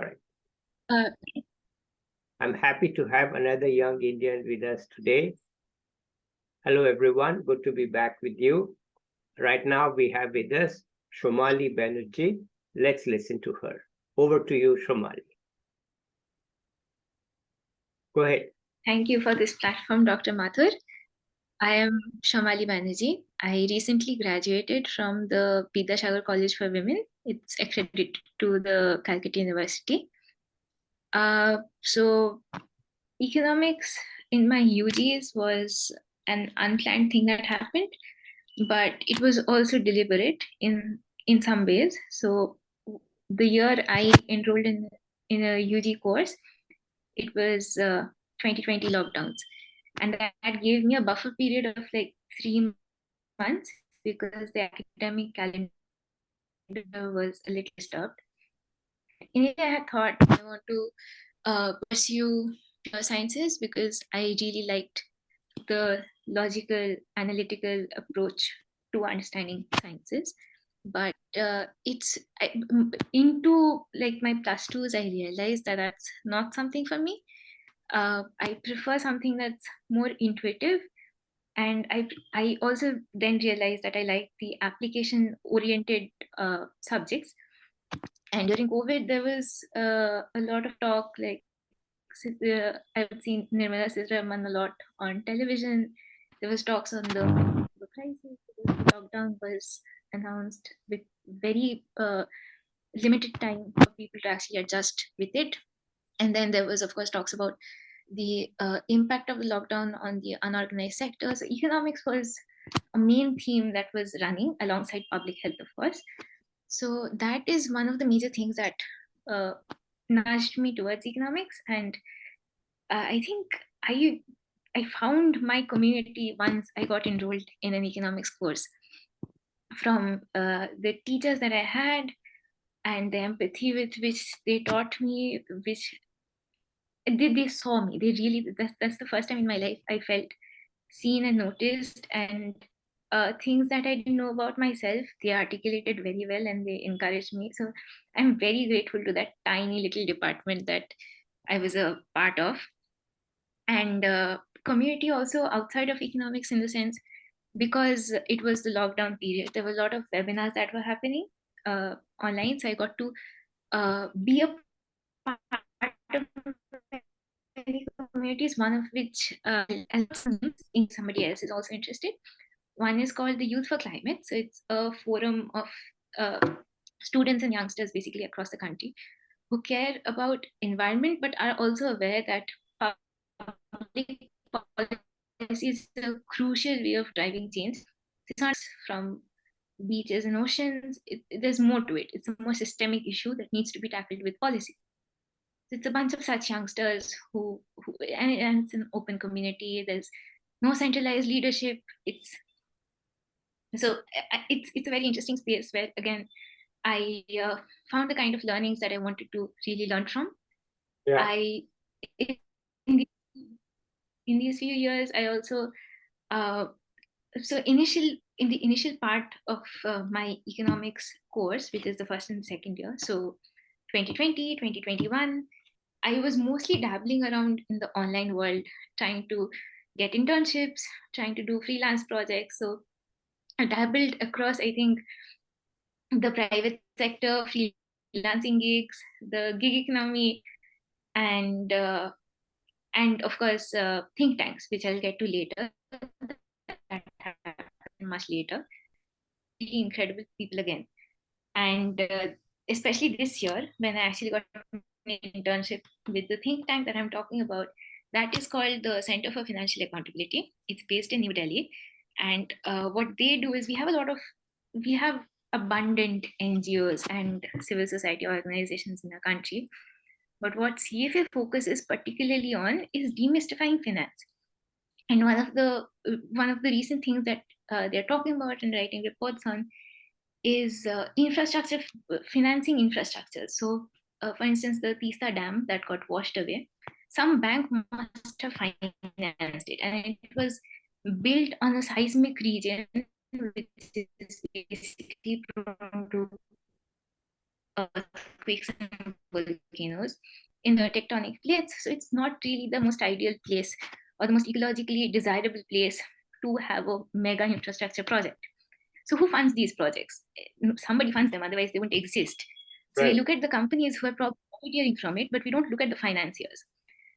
All right. Uh, I'm happy to have another young Indian with us today. Hello, everyone. Good to be back with you. Right now, we have with us Samali Banerjee. Let's listen to her. Over to you, Samali. Go ahead. Thank you for this platform, Dr. Mathur. I am Samali Banerjee. I recently graduated from the Vidyasagar College for Women. It's accredited to the Calcutta University. So economics in my UGs was an unplanned thing that happened, but it was also deliberate in some ways. So the year I enrolled in a UG course, it was 2020 lockdowns, and that gave me a buffer period of like 3 months because the academic calendar was a little disturbed. Initially, I had thought I want to pursue pure sciences because I really liked the logical, analytical approach to understanding sciences. But into like my plus twos, I realized that that's not something for me. I prefer something that's more intuitive, and I also then realized that I like the application oriented subjects. And during COVID, there was a lot of talk, like I've seen Nirmala Sitharaman a lot on television. There was talks on the crisis. The lockdown was announced with very limited time for people to actually adjust with it. And then there was, of course, talks about the impact of the lockdown on the unorganized sector. So economics was a main theme that was running alongside public health, of course. So that is one of the major things that uh, nudged me towards economics. And I think I found my community once I got enrolled in an economics course. From the teachers that I had and the empathy with which they taught me, which they saw me. They really, that's the first time in my life I felt seen and noticed, and things that I didn't know about myself, they articulated very well and they encouraged me. So I'm very grateful to that tiny little department that I was a part of. And community also outside of economics, in the sense, because it was the lockdown period, there were a lot of webinars that were happening online. So I got to be a part of many communities, one of which in somebody else is also interested. One is called the Youth for Climate. So it's a forum of uh, students and youngsters basically across the country who care about environment but are also aware that public policy is a crucial way of driving change. It's not from beaches and oceans. There's more to it. It's a more systemic issue that needs to be tackled with policy. It's a bunch of such youngsters who and it's an open community. There's no centralized leadership. It's a very interesting space where, again, I found the kind of learnings that I wanted to really learn from. Yeah. In these few years, I also in the initial part of my economics course, which is the first and second year, so 2020, 2021, I was mostly dabbling around in the online world, trying to get internships, trying to do freelance projects. So I dabbled across, I think, the private sector, freelancing gigs, the gig economy, and of course think tanks, which I'll get to later. That happened much later. Really incredible people again, and especially this year when I actually got an internship with the think tank that I'm talking about. That is called the Center for Financial Accountability. It's based in New Delhi, and what they do is we have abundant NGOs and civil society organizations in our country. But what CFA focuses particularly on is demystifying finance. And one of the recent things that they're talking about and writing reports on is infrastructure, financing infrastructure. So, for instance, the Tista Dam that got washed away, some bank must have financed it, and it was built on a seismic region which is basically prone to earthquakes and volcanoes in the tectonic plates. So it's not really the most ideal place or the most ecologically desirable place to have a mega infrastructure project. So who funds these projects? Somebody funds them, otherwise they wouldn't exist. So we look at the companies who are profiteering from it, but we don't look at the financiers.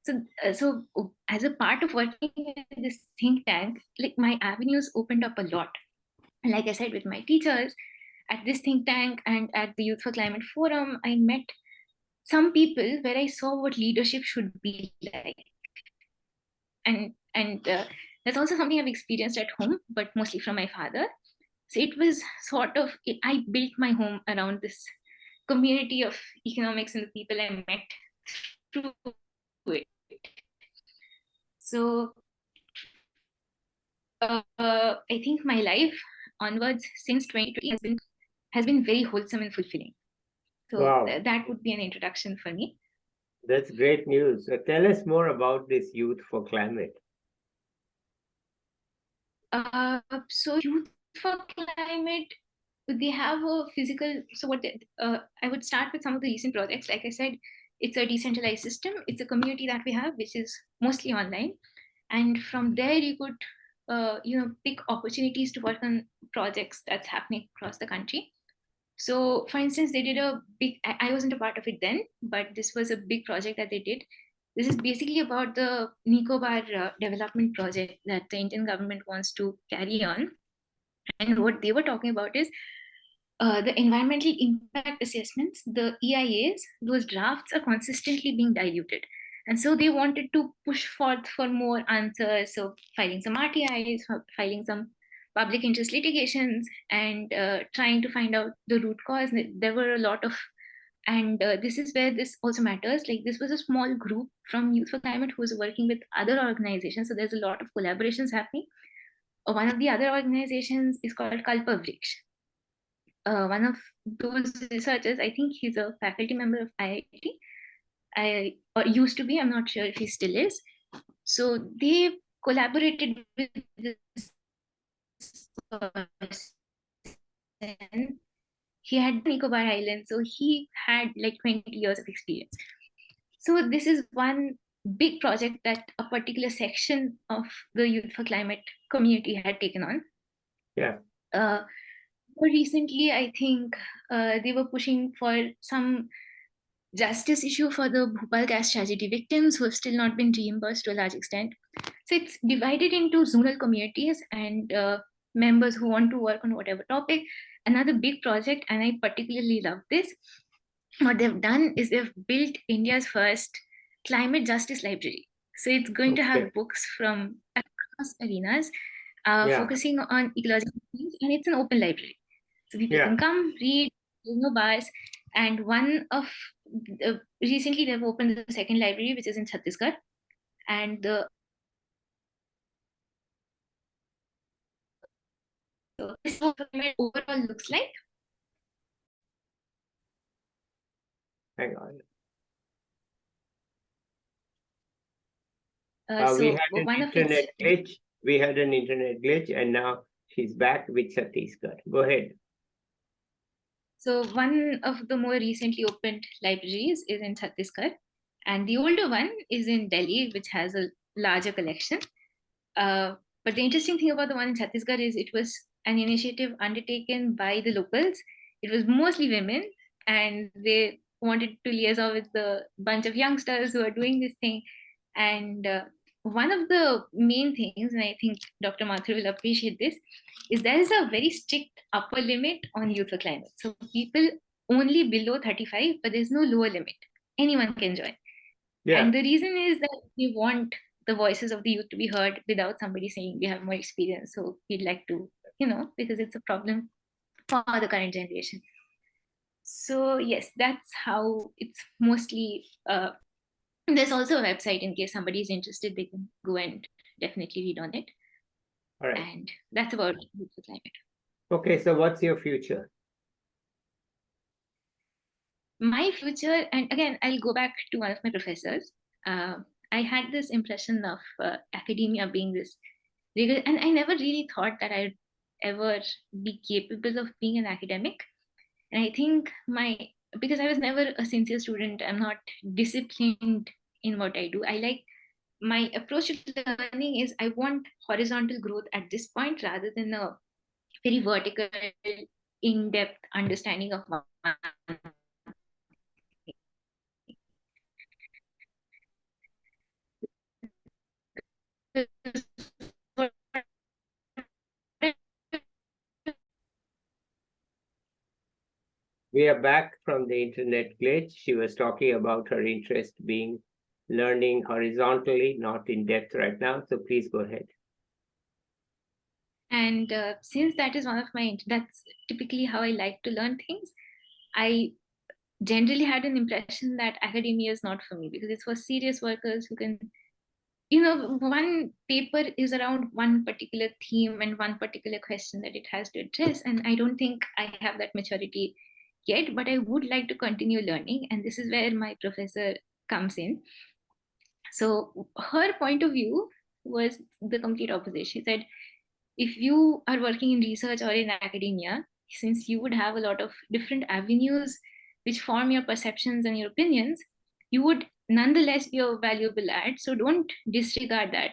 So as a part of working in this think tank, like my avenues opened up a lot. Like I said, with my teachers at this think tank and at the Youth for Climate Forum, I met some people where I saw what leadership should be like. And that's also something I've experienced at home, but mostly from my father. So it was sort of, I built my home around this community of economics and the people I met through it. So I think my life onwards since 2020 has been very wholesome and fulfilling. So wow. That would be an introduction for me. That's great news. Tell us more about this Youth for Climate. So Youth for Climate, they have a physical, so what I would start with some of the recent projects. Like I said, it's a decentralized system. It's a community that we have, which is mostly online. And from there, you could, pick opportunities to work on projects that's happening across the country. So, for instance, they did a big, I wasn't a part of it then, but this was a big project that they did. This is basically about the Nicobar development project that the Indian government wants to carry on. And what they were talking about is the environmental impact assessments, the EIAs, those drafts are consistently being diluted. And so they wanted to push forth for more answers. So filing some RTIs, filing some public interest litigations, and trying to find out the root cause. There were a lot of, and this is where this also matters. Like this was a small group from Youth for Climate who was working with other organizations. So there's a lot of collaborations happening. One of the other organizations is called Kalpavriksha. One of those researchers, I think he's a faculty member of IIT, or used to be, I'm not sure if he still is. So they collaborated with this person. He had Nicobar Island, so he had like 20 years of experience. So this is one big project that a particular section of the Youth for Climate community had taken on. Yeah. More recently, I think they were pushing for some justice issue for the Bhopal gas tragedy victims who have still not been reimbursed to a large extent. So it's divided into zonal communities and members who want to work on whatever topic. Another big project, and I particularly love this, what they've done is they've built India's first climate justice library. So it's going to have books from across arenas, focusing on ecological things, and it's an open library. So people can come, read, there's no bars. And one of recently they've opened the second library, which is in Chhattisgarh. And so this overall looks like. Hang on. So we had an internet glitch. We had an internet glitch, and now she's back with Chhattisgarh. Go ahead. So one of the more recently opened libraries is in Chhattisgarh, and the older one is in Delhi, which has a larger collection. But the interesting thing about the one in Chhattisgarh is it was an initiative undertaken by the locals. It was mostly women, and they wanted to liaison with the bunch of youngsters who are doing this thing. And one of the main things, and I think Dr. Mathur will appreciate this, is there is a very strict upper limit on Youth for Climate. So people only below 35, but there's no lower limit. Anyone can join. And the reason is that we want the voices of the youth to be heard without somebody saying we have more experience. So we'd like to, because it's a problem for the current generation. So yes, that's how it's mostly. There's also a website in case somebody is interested, they can go and definitely read on it. All right. And that's about Youth for Climate. Okay, so what's your future? My future, and again, I'll go back to one of my professors. I had this impression of academia being this rigorous, and I never really thought that I'd ever be capable of being an academic. And I think my because I was never a sincere student, I'm not disciplined in what I do. I like my approach to learning is I want horizontal growth at this point rather than a very vertical, in-depth understanding of one. We are back from the internet glitch. She was talking about her interest being learning horizontally, not in depth right now. So please go ahead. And since that is one of my, that's typically how I like to learn things, I generally had an impression that academia is not for me because it's for serious workers who can, one paper is around one particular theme and one particular question that it has to address. And I don't think I have that maturity yet, but I would like to continue learning. And this is where my professor comes in. So her point of view was the complete opposite. She said, if you are working in research or in academia, since you would have a lot of different avenues which form your perceptions and your opinions, you would nonetheless be a valuable add. So don't disregard that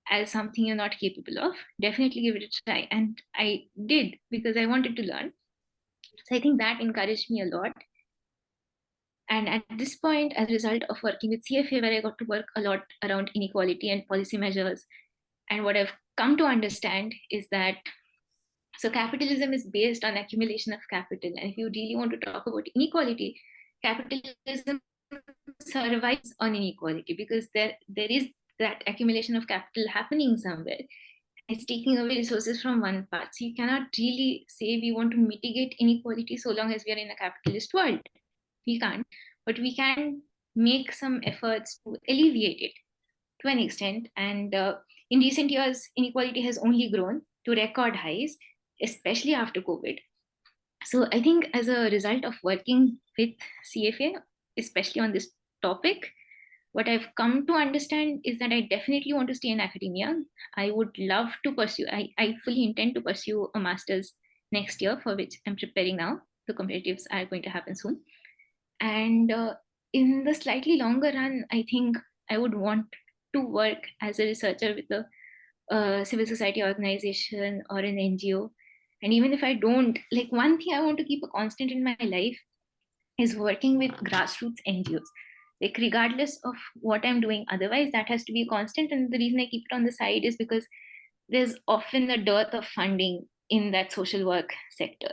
as something you're not capable of. Definitely give it a try. And I did because I wanted to learn. So I think that encouraged me a lot. And at this point, as a result of working with CFA, where I got to work a lot around inequality and policy measures, and what I've come to understand is that so capitalism is based on accumulation of capital. And if you really want to talk about inequality, capitalism survives on inequality because there is that accumulation of capital happening somewhere. It's taking away resources from one part. So you cannot really say we want to mitigate inequality so long as we are in a capitalist world. We can't, but we can make some efforts to alleviate it to an extent. And in recent years, inequality has only grown to record highs, especially after COVID. So I think as a result of working with CFA, especially on this topic, what I've come to understand is that I definitely want to stay in academia. I would love to pursue, I fully intend to pursue a master's next year, for which I'm preparing now. The competitives are going to happen soon. And in the slightly longer run, I think I would want to work as a researcher with a civil society organization or an NGO. And even if I don't, like one thing I want to keep a constant in my life is working with grassroots NGOs. Like regardless of what I'm doing, otherwise that has to be a constant. And the reason I keep it on the side is because there's often a dearth of funding in that social work sector.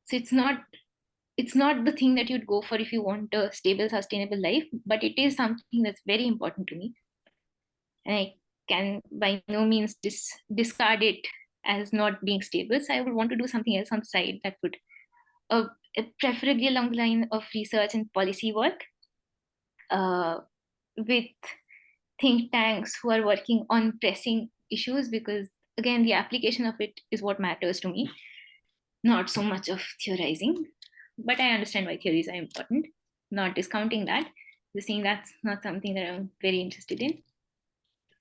So it's not the thing that you'd go for if you want a stable, sustainable life, but it is something that's very important to me. And I can by no means discard it as not being stable. So I would want to do something else on the side that would uh, preferably along the line of research and policy work with think tanks who are working on pressing issues, because again, the application of it is what matters to me, not so much of theorizing. But I understand why theories are important, not discounting that, just saying that's not something that I'm very interested in.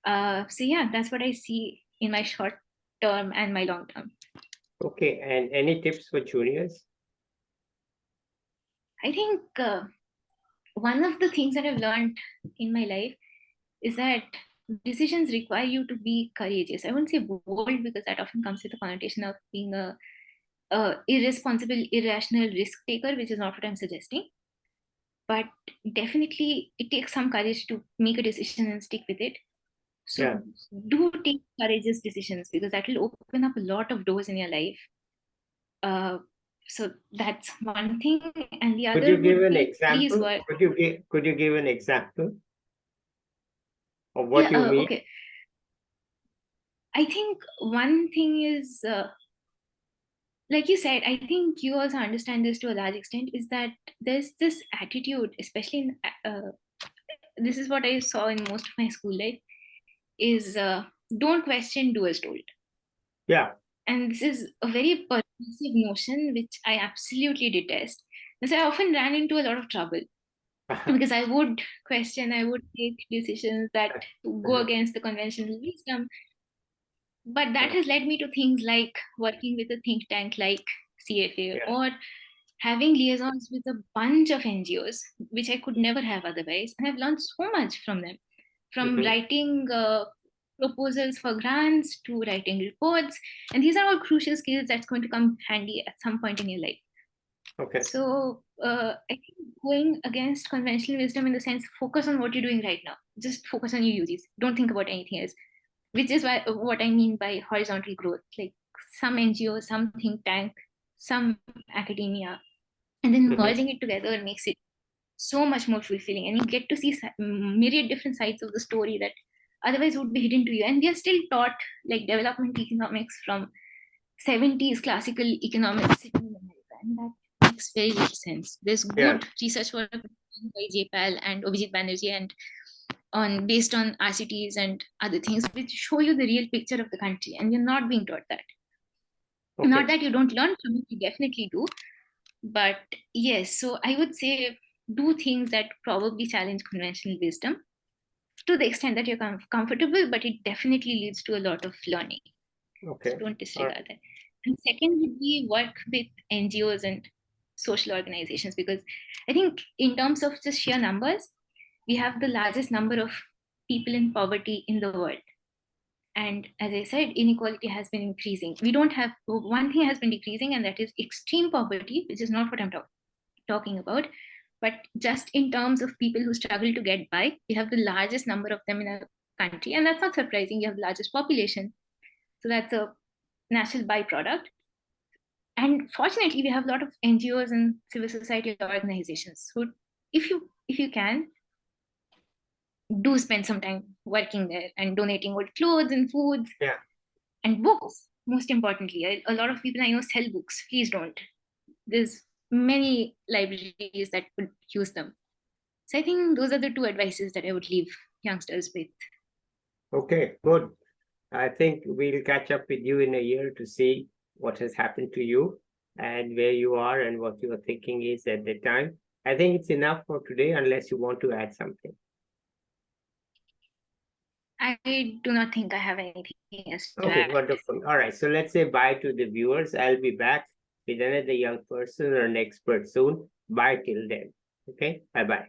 So yeah, that's what I see in my short term and my long term. Okay, and any tips for juniors? I think one of the things that I've learned in my life is that decisions require you to be courageous. I wouldn't say bold because that often comes with a connotation of being a irresponsible, irrational risk taker, which is not what I'm suggesting. But definitely, it takes some courage to make a decision and stick with it. So Yeah. do take courageous decisions because that will open up a lot of doors in your life. So that's one thing, and the Could other you give would an be please example? work. Could you give an example of what you mean? Okay. I think one thing is, like you said, I think you also understand this to a large extent, is that there's this attitude, especially in, this is what I saw in most of my school life, is don't question, do as told. Yeah. And this is a very pervasive notion, which I absolutely detest. And so I often ran into a lot of trouble because I would question, I would take decisions that go against the conventional wisdom. But that has led me to things like working with a think tank like CFA, Yeah. or having liaisons with a bunch of NGOs, which I could never have otherwise. And I've learned so much from them, from writing proposals for grants to writing reports. And these are all crucial skills that's going to come handy at some point in your life. Okay. So I think going against conventional wisdom in the sense, focus on what you're doing right now. Just focus on your UGs. Don't think about anything else, which is what I mean by horizontal growth. Like some NGO, some think tank, some academia, and then merging it together makes it so much more fulfilling. And you get to see myriad different sides of the story that otherwise would be hidden to you. And we are still taught like development economics from 70s classical economics in America, and that makes very little sense. There's good research work by JPAL and Abhijit Banerjee and based on RCTs and other things which show you the real picture of the country, and you're not being taught that. Not that you don't learn from it, you definitely do. But yes, so I would say do things that probably challenge conventional wisdom to the extent that you're comfortable, but it definitely leads to a lot of learning. Okay. So don't disregard that. And second would be work with NGOs and social organizations, because I think in terms of just sheer numbers, we have the largest number of people in poverty in the world. And as I said, inequality has been increasing. We don't have, one thing has been decreasing, and that is extreme poverty, which is not what I'm talking about. But just in terms of people who struggle to get by, we have the largest number of them in a country. And that's not surprising. You have the largest population. So that's a natural byproduct. And fortunately, we have a lot of NGOs and civil society organizations. So if you can, do spend some time working there and donating old clothes and foods and books. Most importantly, a lot of people I know sell books. Please don't. There's many libraries that would use them. So I think those are the two advices that I would leave youngsters with. Okay, good. I think we'll catch up with you in a year to see what has happened to you and where you are and what your thinking is at the time. I think it's enough for today, unless you want to add something. I do not think I have anything else to Okay, add. wonderful. All right, so let's say bye to the viewers. I'll be back with another young person or an expert soon. Bye till then. Okay, bye-bye.